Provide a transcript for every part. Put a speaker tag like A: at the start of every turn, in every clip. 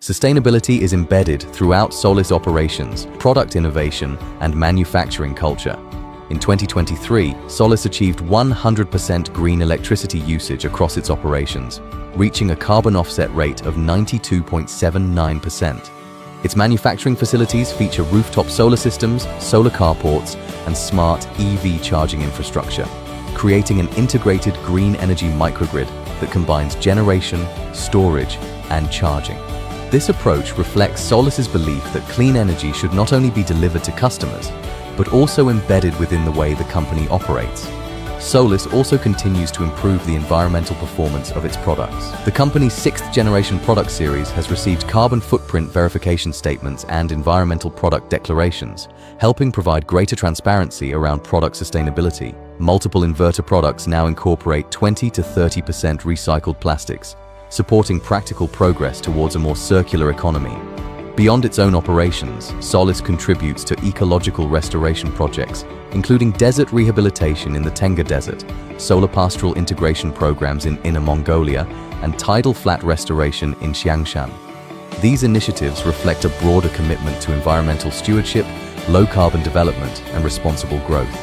A: Sustainability is embedded throughout Solis operations, product innovation, and manufacturing culture. In 2023, Solis achieved 100% green electricity usage across its operations, reaching a carbon offset rate of 92.79%. Its manufacturing facilities feature rooftop solar systems, solar carports, and smart EV charging infrastructure, creating an integrated green energy microgrid that combines generation, storage, and charging. This approach reflects Solis's belief that clean energy should not only be delivered to customers, but also embedded within the way the company operates. Solis also continues to improve the environmental performance of its products. The company's 6th-generation product series has received carbon footprint verification statements and environmental product declarations, helping provide greater transparency around product sustainability. Multiple inverter products now incorporate 20 to 30% recycled plastics, supporting practical progress towards a more circular economy. Beyond its own operations, Solis contributes to ecological restoration projects, including desert rehabilitation in the Tenga Desert, solar pastoral integration programs in Inner Mongolia, and tidal flat restoration in Xiangshan. These initiatives reflect a broader commitment to environmental stewardship, low-carbon development, and responsible growth.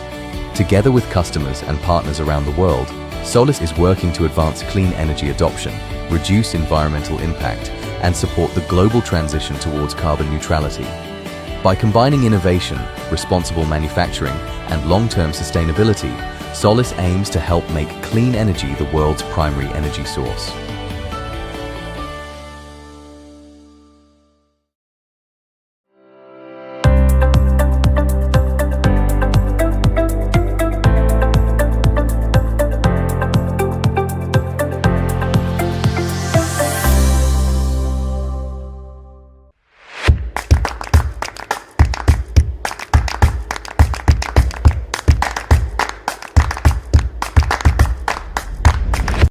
A: Together with customers and partners around the world, Solis is working to advance clean energy adoption, reduce environmental impact, and support the global transition towards carbon neutrality. By combining innovation, responsible manufacturing, and long-term sustainability, Solis aims to help make clean energy the world's primary energy source.